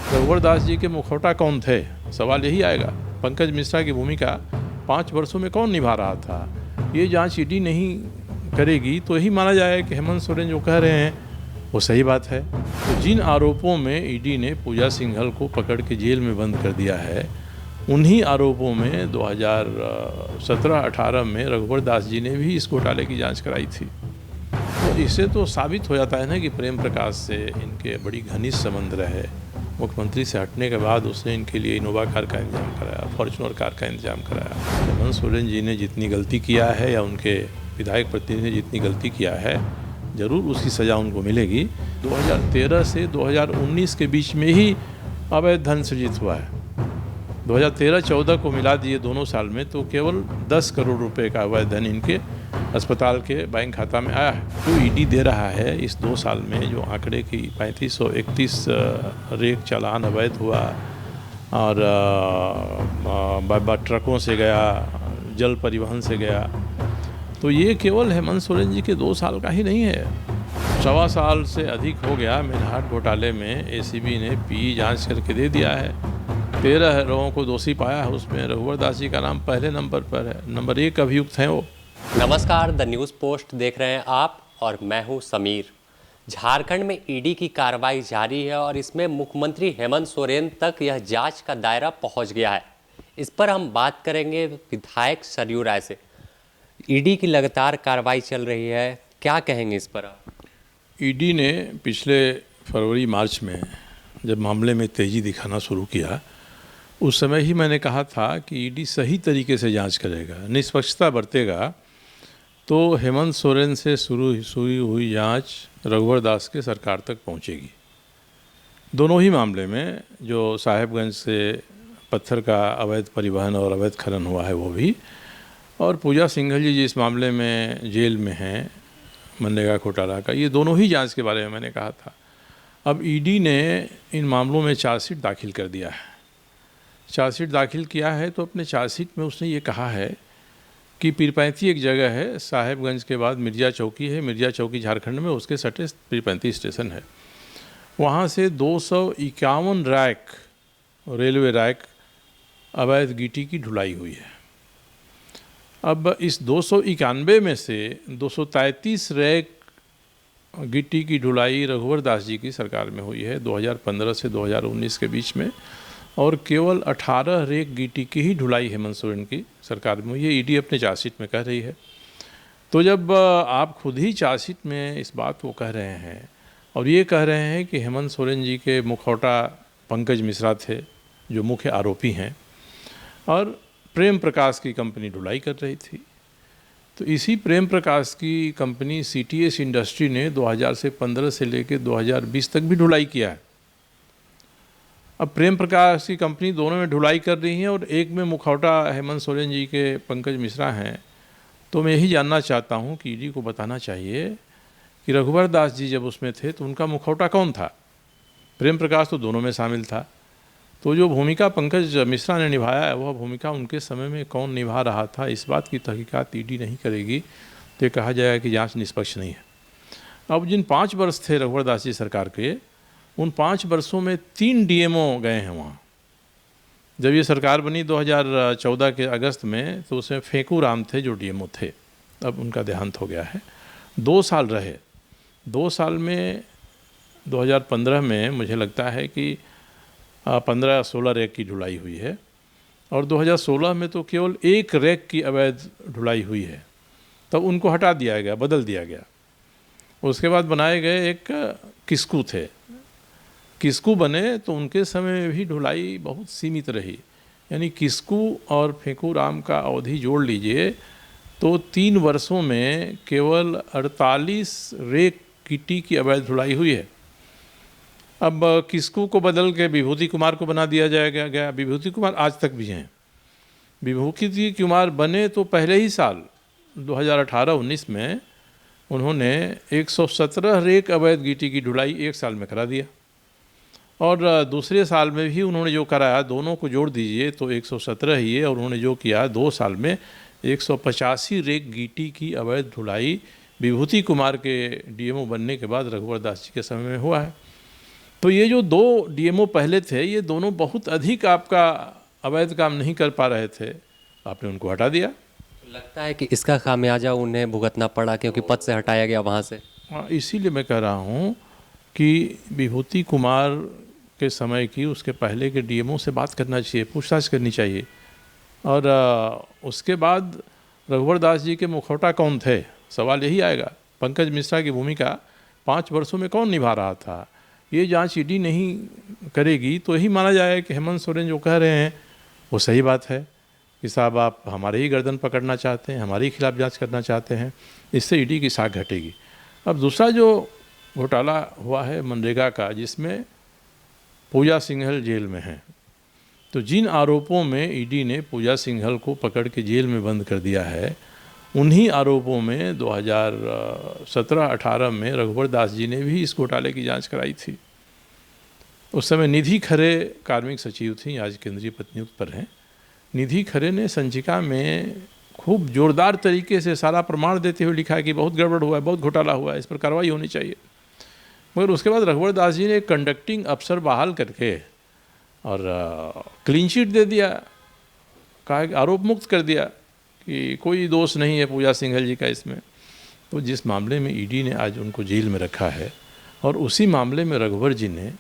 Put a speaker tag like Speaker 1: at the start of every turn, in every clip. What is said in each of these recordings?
Speaker 1: रघुवर दास जी के मुखौटा कौन थे, सवाल यही आएगा। पंकज मिश्रा की भूमिका 5 वर्षों में कौन निभा रहा था, ये जांच ईडी नहीं करेगी तो यही माना जाए कि हेमंत सोरेन जो कह रहे हैं वो सही बात है। तो जिन आरोपों में ईडी ने पूजा सिंघल को पकड़ के जेल में बंद कर दिया है, उन्हीं आरोपों में 2017-18 में रघुवर दास जी ने भी इस घोटाले की जांच कराई थी। तो इससे तो साबित हो जाता है ना कि प्रेम प्रकाश से इनके बड़ी घनिष्ठ संबंध रहे। मुख्यमंत्री से हटने के बाद उसने इनके लिए इनोवा कार का इंतजाम कराया, फॉर्चुनर कार का इंतजाम कराया। हेमंत सोरेन जी ने जितनी गलती किया है या उनके विधायक प्रतिनिधि ने जितनी गलती किया है, ज़रूर उसकी सज़ा उनको मिलेगी। 2013 से 2019 के बीच में ही अवैध धन सृजित हुआ है। 2013-14 को मिला दिए दोनों साल में तो केवल 10 करोड़ रुपए का अवैध धन इनके अस्पताल के बैंक खाता में आया है। जो ईडी दे रहा है इस 2 साल में, जो आंकड़े की 3531 रेक चालान अवैध हुआ और ट्रकों से गया, जल परिवहन से गया, तो ये केवल हेमंत सोरेन जी के 2 साल का ही नहीं है। 1.25 साल से अधिक हो गया। मेरहाट घोटाले में एसीबी ने पीई जांच करके दे दिया है। 13 लोगों को दोषी पाया है, उसमें रघुवर दास जी का नाम पहले नंबर पर है। नंबर 1 अभियुक्त हैं वो।
Speaker 2: नमस्कार, द न्यूज़ पोस्ट देख रहे हैं आप और मैं हूं समीर। झारखंड में ईडी की कार्रवाई जारी है और इसमें मुख्यमंत्री हेमंत सोरेन तक यह जांच का दायरा पहुंच गया है। इस पर हम बात करेंगे विधायक सरयू राय से। ईडी की लगातार कार्रवाई चल रही है, क्या कहेंगे इस पर आप?
Speaker 1: ईडी ने पिछले फरवरी-मार्च में जब मामले में तेज़ी दिखाना शुरू किया, उस समय ही मैंने कहा था कि ईडी सही तरीके से जांच करेगा, निष्पक्षता बरतेगा तो हेमंत सोरेन से शुरू हुई जांच रघुवर दास के सरकार तक पहुंचेगी। दोनों ही मामले में, जो साहेबगंज से पत्थर का अवैध परिवहन और अवैध खनन हुआ है वो भी, और पूजा सिंघल जी जिस मामले में जेल में हैं मनरेगा घोटाला का, ये दोनों ही जांच के बारे में मैंने कहा था। अब ईडी ने इन मामलों में चार्जशीट दाखिल कर दिया है। चार्जशीट दाखिल किया है तो अपने चार्जशीट में उसने ये कहा है कि पीरपैंती एक जगह है, साहेबगंज के बाद मिर्जा चौकी है, मिर्जा चौकी झारखंड में, उसके सटे पीरपैंती स्टेशन है। वहाँ से 251 रैक रेलवे रैक अवैध गिट्टी की ढुलाई हुई है। अब इस 291 में से 233 रैक गिट्टी की ढुलाई रघुवर दास जी की सरकार में हुई है 2015 से 2019 के बीच में, और केवल 18 रेक गिट्टी की ही ढुलाई हेमंत सोरेन की सरकार में हुई है। ईडी अपने चार्जशीट में कह रही है। तो जब आप खुद ही चार्जशीट में इस बात को कह रहे हैं और ये कह रहे हैं कि हेमंत सोरेन जी के मुखौटा पंकज मिश्रा थे जो मुख्य आरोपी हैं, और प्रेम प्रकाश की कंपनी ढुलाई कर रही थी, तो इसी प्रेम प्रकाश की कंपनी सीटीएस इंडस्ट्री ने 2015 से लेकर 2020 तक भी ढुलाई किया है। अब प्रेम प्रकाश की कंपनी दोनों में ढुलाई कर रही है और एक में मुखौटा हेमंत सोरेन जी के पंकज मिश्रा हैं। तो मैं यही जानना चाहता हूं कि ईडी को बताना चाहिए कि रघुवर दास जी जब उसमें थे तो उनका मुखौटा कौन था। प्रेम प्रकाश तो दोनों में शामिल था, तो जो भूमिका पंकज मिश्रा ने निभाया है वह भूमिका उनके समय में कौन निभा रहा था, इस बात की तहकीकात ईडी नहीं करेगी तो ये कहा जाएगा कि जाँच निष्पक्ष नहीं है। अब जिन 5 वर्ष थे रघुवर दास जी सरकार के, उन 5 वर्षों में 3 डीएमओ गए हैं वहाँ। जब ये सरकार बनी 2014 के अगस्त में, तो उसमें फेंकू राम थे जो डीएमओ थे, अब उनका देहांत हो गया है। 2 साल रहे। 2 साल में 2015 में मुझे लगता है कि 15-16 रैक की ढुलाई हुई है, और 2016 में तो केवल 1 रैक की अवैध ढुलाई हुई है। तब उनको हटा दिया गया, बदल दिया गया। उसके बाद बनाए गए एक किस्कू थे। किस्कू बने तो उनके समय में भी ढुलाई बहुत सीमित रही, यानी किस्कू और फेंकू राम का अवधि जोड़ लीजिए तो 3 वर्षों में केवल 48 रेक गिट्टी की अवैध ढुलाई हुई है। अब किस्कू को बदल के विभूति कुमार को बना दिया गया। विभूति कुमार आज तक भी हैं। विभूति कुमार बने तो पहले ही साल 2018-19 में उन्होंने 117 रेक अवैध गिट्टी की ढुलाई 1 साल में करा दिया, और दूसरे साल में भी उन्होंने जो कराया, दोनों को जोड़ दीजिए तो 117 ही है, और उन्होंने जो किया 2 साल में 185 रेक गिट्टी की अवैध ढुलाई विभूति कुमार के डीएमओ बनने के बाद रघुवर दास जी के समय में हुआ है। तो ये जो दो डीएमओ पहले थे, ये दोनों बहुत अधिक आपका अवैध काम नहीं कर पा रहे थे, आपने उनको हटा दिया।
Speaker 2: लगता है कि इसका खामियाजा उन्हें भुगतना पड़ा क्योंकि पद से हटाया गया वहाँ से।
Speaker 1: हाँ, इसीलिए मैं कह रहा हूँ कि विभूति कुमार के समय की, उसके पहले के डीएमओ से बात करना चाहिए, पूछताछ करनी चाहिए। और उसके बाद रघुवर दास जी के मुखौटा कौन थे, सवाल यही आएगा। पंकज मिश्रा की भूमिका 5 वर्षों में कौन निभा रहा था, ये जांच ईडी नहीं करेगी तो यही माना जाएगा कि हेमंत सोरेन जो कह रहे हैं वो सही बात है कि साहब आप हमारे ही गर्दन पकड़ना चाहते हैं, हमारे ही खिलाफ जांच करना चाहते हैं, इससे ईडी की साख घटेगी। अब दूसरा जो घोटाला हुआ है मनरेगा का, जिसमें पूजा सिंघल जेल में है, तो जिन आरोपों में ईडी ने पूजा सिंघल को पकड़ के जेल में बंद कर दिया है, उन्हीं आरोपों में 2017-18 में रघुवर दास जी ने भी इस घोटाले की जांच कराई थी। उस समय निधि खरे कार्मिक सचिव थी, आज केंद्रीय पद नियुक्त पर हैं। निधि खरे ने संचिका में खूब जोरदार तरीके से सारा प्रमाण देते हुए लिखा है कि बहुत गड़बड़ हुआ है, बहुत घोटाला हुआ है, इस पर कार्रवाई होनी चाहिए। मगर उसके बाद रघुवर दास जी ने कंडक्टिंग अफसर बहाल करके और क्लीन शीट दे दिया, कहा कि आरोप मुक्त कर दिया कि कोई दोष नहीं है पूजा सिंघल जी का इसमें। तो जिस मामले में ईडी ने आज उनको जेल में रखा है और उसी मामले में रघुवर जी ने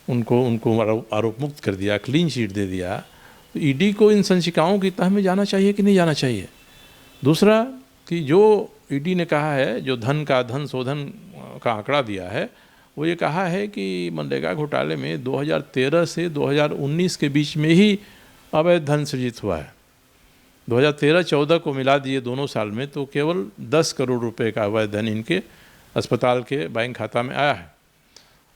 Speaker 1: उनको आरोप मुक्त कर दिया, क्लीन शीट दे दिया, तो ईडी को इन संचिकाओं की तह में जाना चाहिए कि नहीं जाना चाहिए। दूसरा कि जो ईडी ने कहा है, जो धन शोधन का आंकड़ा दिया है, वो ये कहा है कि मनरेगा घोटाले में 2013 से 2019 के बीच में ही अवैध धन सृजित हुआ है। 2013-14 को मिला दिए दोनों साल में तो केवल 10 करोड़ रुपए का अवैध धन इनके अस्पताल के बैंक खाता में आया है।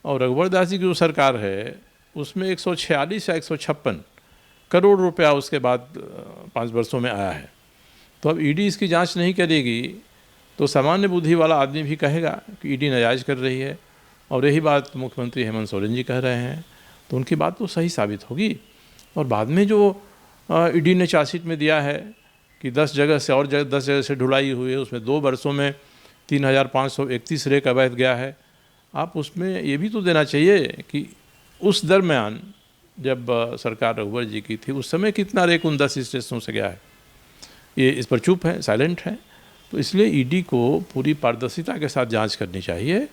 Speaker 1: और रघुवर दास जी की जो सरकार है उसमें 146 या 156 करोड़ रुपया उसके बाद 5 वर्षों में आया है। तो अब ईडी इसकी जांच नहीं करेगी तो सामान्य बुद्धि वाला आदमी भी कहेगा कि ईडी नाजायज़ कर रही है, और यही बात मुख्यमंत्री हेमंत सोरेन जी कह रहे हैं, तो उनकी बात तो सही साबित होगी। और बाद में जो ईडी ने चार्जशीट में दिया है कि 10 जगह से और 10 जगह से ढुलाई हुई है, उसमें 2 वर्षों में 3531 रेक अवैध गया है, आप उसमें ये भी तो देना चाहिए कि उस दरमियान जब सरकार रघुवर जी की थी उस समय कितना रेक उन 10 स्टेशनों से गया है। ये इस पर चुप है, साइलेंट है। तो इसलिए ईडी को पूरी पारदर्शिता के साथ जांच करनी चाहिए,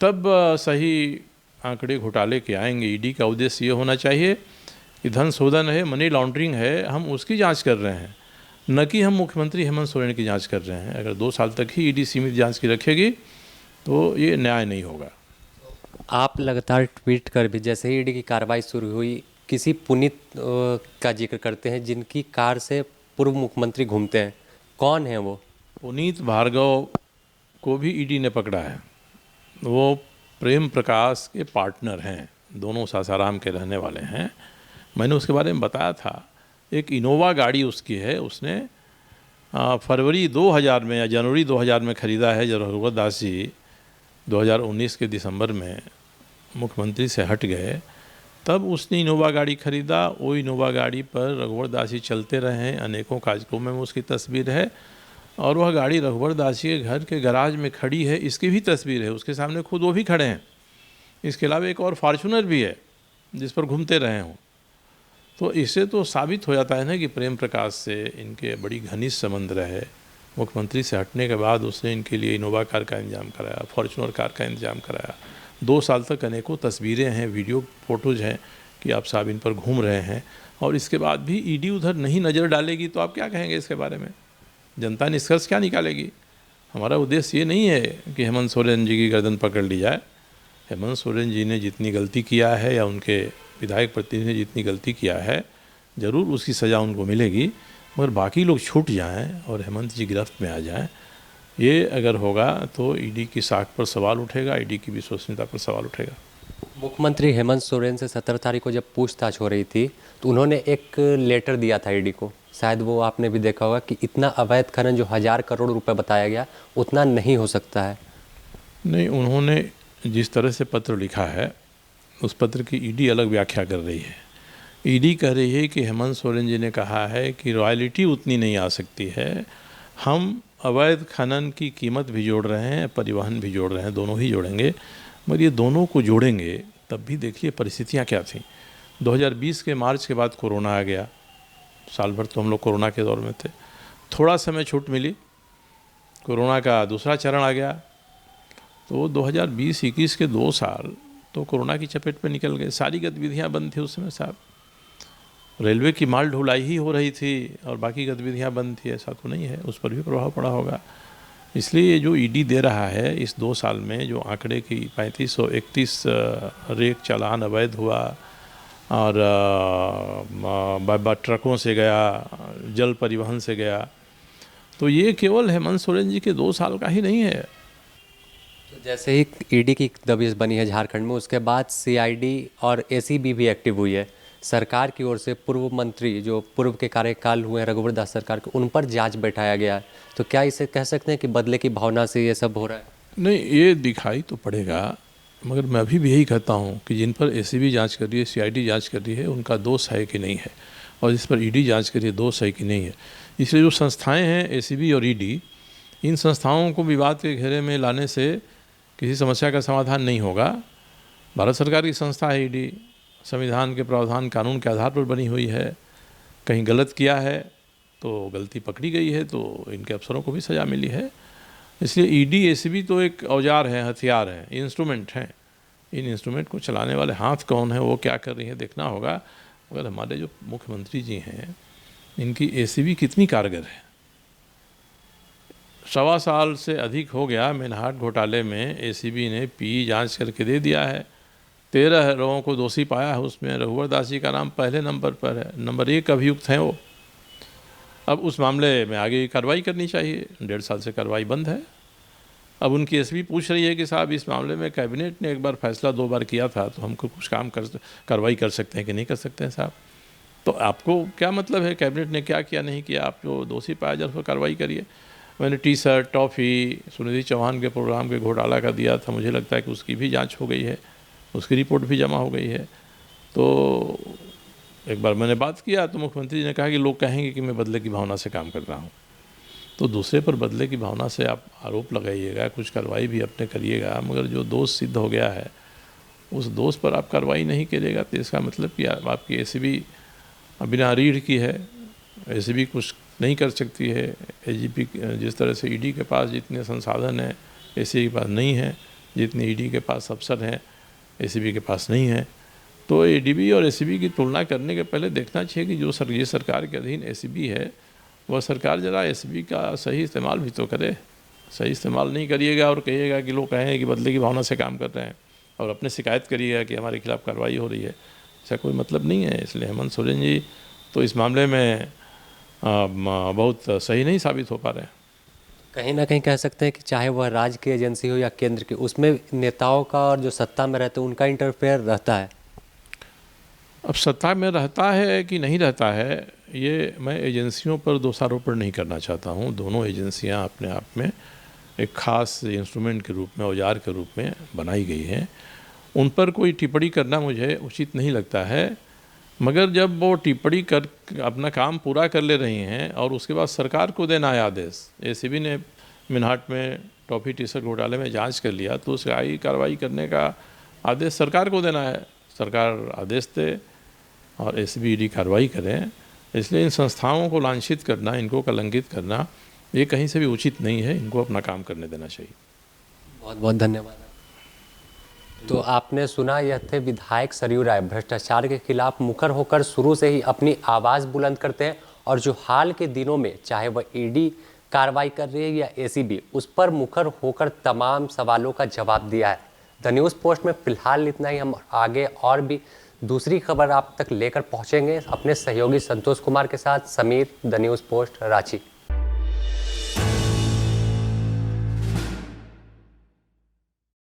Speaker 1: तब सही आंकड़े घोटाले के आएंगे। ईडी का उद्देश्य ये होना चाहिए कि धन शोधन है, मनी लॉन्ड्रिंग है, हम उसकी जांच कर रहे हैं, न कि हम मुख्यमंत्री हेमंत सोरेन की जांच कर रहे हैं। अगर 2 साल तक ही ईडी सीमित जांच की रखेगी तो ये न्याय नहीं होगा।
Speaker 2: आप लगातार ट्वीट कर भी जैसे ही ईडी की कार्रवाई शुरू हुई किसी पुनीत का जिक्र करते हैं जिनकी कार से पूर्व मुख्यमंत्री घूमते हैं, कौन है वो?
Speaker 1: पुनीत भार्गव को भी ईडी ने पकड़ा है। वो प्रेम प्रकाश के पार्टनर हैं, दोनों सासाराम के रहने वाले हैं। मैंने उसके बारे में बताया था। एक इनोवा गाड़ी उसकी है, उसने फरवरी 2000 में या जनवरी 2000 में ख़रीदा है। जब रघुवर दास जी 2019 के दिसंबर में मुख्यमंत्री से हट गए तब उसने इनोवा गाड़ी खरीदा। वो इनोवा गाड़ी पर रघुवर दास जी चलते रहे हैं, अनेकों कार्यक्रमों में उसकी तस्वीर है, और वह गाड़ी रघुवर दास जी के घर के गराज में खड़ी है, इसकी भी तस्वीर है, उसके सामने खुद वो भी खड़े हैं। इसके अलावा एक और फॉर्चूनर भी है जिस पर घूमते रहे हों। तो इससे तो साबित हो जाता है ना कि प्रेम प्रकाश से इनके बड़ी घनिष्ठ संबंध रहे। मुख्यमंत्री से हटने के बाद उसने इनके लिए इनोवा कार का इंतजाम कराया, फॉर्चूनर कार का इंतजाम कराया। 2 साल तक अनेकों तस्वीरें हैं, वीडियो फोटोज़ हैं कि आप साहब इन पर घूम रहे हैं, और इसके बाद भी ईडी उधर नहीं नज़र डालेगी तो आप क्या कहेंगे इसके बारे में? जनता निष्कर्ष क्या निकालेगी? हमारा उद्देश्य ये नहीं है कि हेमंत सोरेन जी की गर्दन पकड़ ली जाए। हेमंत सोरेन जी ने जितनी गलती किया है या उनके विधायक प्रतिनिधि ने जितनी गलती किया है, ज़रूर उसकी सज़ा उनको मिलेगी, मगर बाकी लोग छूट जाएं और हेमंत जी गिरफ्त में आ जाएं, ये अगर होगा तो ईडी की साख पर सवाल उठेगा, ईडी की विश्वसनीयता पर सवाल उठेगा।
Speaker 2: मुख्यमंत्री हेमंत सोरेन से 17 तारीख को जब पूछताछ हो रही थी तो उन्होंने एक लेटर दिया था ईडी को, शायद वो आपने भी देखा होगा कि इतना अवैध खनन जो 1000 करोड़ रुपए बताया गया उतना नहीं हो सकता है।
Speaker 1: नहीं, उन्होंने जिस तरह से पत्र लिखा है उस पत्र की ईडी अलग व्याख्या कर रही है। ईडी कह रही है कि हेमंत सोरेन जी ने कहा है कि रॉयल्टी उतनी नहीं आ सकती है, हम अवैध खनन की कीमत भी जोड़ रहे हैं, परिवहन भी जोड़ रहे हैं, दोनों ही जोड़ेंगे, मगर ये दोनों को जोड़ेंगे तब भी देखिए परिस्थितियाँ क्या थीं। 2020 के मार्च के बाद कोरोना आ गया, साल भर तो हम लोग कोरोना के दौर में थे, थोड़ा समय छूट मिली, कोरोना का दूसरा चरण आ गया, तो 2020-21 के 2 साल तो कोरोना की चपेट में निकल गए। सारी गतिविधियां बंद थी उस समय साहब, रेलवे की माल ढुलाई ही हो रही थी और बाकी गतिविधियां बंद थी, ऐसा तो नहीं है, उस पर भी प्रभाव पड़ा होगा। इसलिए ये जो ईडी दे रहा है इस 2 साल में जो आंकड़े की 3531 रेक चालान अवैध हुआ और ट्रकों से गया, जल परिवहन से गया, तो ये केवल हेमंत सोरेन जी के 2 साल का ही नहीं है।
Speaker 2: तो जैसे ही ईडी की दबिश बनी है झारखंड में, उसके बाद सीआईडी और एसीबी भी एक्टिव हुई है। सरकार की ओर से पूर्व मंत्री जो पूर्व के कार्यकाल हुए हैं रघुवर दास सरकार के, उन पर जांच बैठाया गया है। तो क्या इसे कह सकते हैं कि बदले की भावना से ये सब हो रहा है?
Speaker 1: नहीं, ये दिखाई तो पड़ेगा, मगर मैं अभी भी यही कहता हूँ कि जिन पर एसीबी जांच कर रही है, सीआईडी जांच कर रही है, उनका दोष है कि नहीं है, और जिस पर ईडी जांच कर रही है दोष है कि नहीं है। इसलिए जो संस्थाएं हैं एसीबी और ईडी, इन संस्थाओं को विवाद के घेरे में लाने से किसी समस्या का समाधान नहीं होगा। भारत सरकार की संस्था है ईडी, संविधान के प्रावधान कानून के आधार पर बनी हुई है। कहीं गलत किया है तो गलती पकड़ी गई है, तो इनके अफसरों को भी सज़ा मिली है। इसलिए ईडी एसीबी तो एक औजार है, हथियार है, इंस्ट्रूमेंट हैं। इन इंस्ट्रूमेंट को चलाने वाले हाथ कौन है, वो क्या कर रही है, देखना होगा। अगर हमारे जो मुख्यमंत्री जी हैं, इनकी एसीबी कितनी कारगर है। 1.25 साल से अधिक हो गया मेनहाट घोटाले में एसीबी ने पी जांच करके दे दिया है। 13 लोगों को दोषी पाया है, उसमें रघुवर दास जी का नाम पहले नंबर पर है, नंबर 1 अभियुक्त हैं वो। अब उस मामले में आगे कार्रवाई करनी चाहिए, 1.5 साल से कार्रवाई बंद है। अब उनकी एसपी पूछ रही है कि साहब इस मामले में कैबिनेट ने एक बार फैसला 2 बार किया था, तो हमको कुछ कार्रवाई कर सकते हैं कि नहीं कर सकते हैं साहब। तो आपको क्या मतलब है कैबिनेट ने क्या किया नहीं किया, आप जो दोषी पाया जाए उस पर कार्रवाई करिए। मैंने T shirt toffee Sunidhi Chauhan के प्रोग्राम के घोटाला का दिया था, मुझे लगता है कि उसकी भी जांच हो गई है, उसकी रिपोर्ट भी जमा हो गई है। तो एक बार मैंने बात किया तो मुख्यमंत्री जी ने कहा कि लोग कहेंगे कि मैं बदले की भावना से काम कर रहा हूँ। तो दूसरे पर बदले की भावना से आप आरोप लगाइएगा, कुछ कार्रवाई भी अपने करिएगा, मगर जो दोष सिद्ध हो गया है उस दोष पर आप कार्रवाई नहीं करिएगा तो इसका मतलब कि आपकी एसीबी बिना रीढ़ की है, एसीबी कुछ नहीं कर सकती है। एजीपी जिस तरह से ईडी के पास जितने संसाधन हैं एसीबी के पास नहीं है, जितने ईडी के पास अफसर हैं एसीबी के पास नहीं है। तो एडीबी और एसीबी की तुलना करने के पहले देखना चाहिए कि जो ये सरकार के अधीन एसीबी है, वह सरकार ज़रा एसीबी का सही इस्तेमाल भी तो करे। सही इस्तेमाल नहीं करिएगा और कहिएगा कि लोग कहें कि बदले की भावना से काम कर रहे हैं और अपने शिकायत करिएगा कि हमारे खिलाफ़ कार्रवाई हो रही है, ऐसा कोई मतलब नहीं है। इसलिए हेमंत सोरेन जी तो इस मामले में बहुत सही नहीं साबित हो पा रहे हैं।
Speaker 2: कहीं ना कहीं कह सकते हैं कि चाहे वह राज्य की एजेंसी हो या केंद्र की, उसमें नेताओं का और जो सत्ता में रहते हैं उनका इंटरफेयर रहता है।
Speaker 1: अब सत्ता में रहता है कि नहीं रहता है, ये मैं एजेंसियों पर दोषारोपण नहीं करना चाहता हूँ। दोनों एजेंसियाँ अपने आप में एक ख़ास इंस्ट्रूमेंट के रूप में, औजार के रूप में बनाई गई हैं। उन पर कोई टिप्पणी करना मुझे उचित नहीं लगता है, मगर जब वो टिप्पणी कर अपना काम पूरा कर ले रही हैं और उसके बाद सरकार को देना है आदेश, एसीबी ने मिनहाट में टॉफ़ी टी शर्ट घोटाले में जांच कर लिया तो उसका कार्रवाई करने का आदेश सरकार को देना है। सरकार आदेश दे और एसीबी ईडी कार्रवाई करें। इसलिए इन संस्थाओं को लांछित करना, इनको कलंकित करना, ये कहीं से भी उचित नहीं है। इनको अपना काम करने देना चाहिए।
Speaker 2: बहुत बहुत धन्यवाद। तो आपने सुना, यह थे विधायक सरयू राय। भ्रष्टाचार के खिलाफ मुखर होकर शुरू से ही अपनी आवाज़ बुलंद करते हैं और जो हाल के दिनों में चाहे वह ईडी कार्रवाई कर रही है या एसीबी, उस पर मुखर होकर तमाम सवालों का जवाब दिया है। द न्यूज़ पोस्ट में फिलहाल इतना ही। हम आगे और भी दूसरी खबर आप तक लेकर पहुंचेंगे अपने सहयोगी संतोष कुमार के साथ। Sameer, the news post, Ranchi.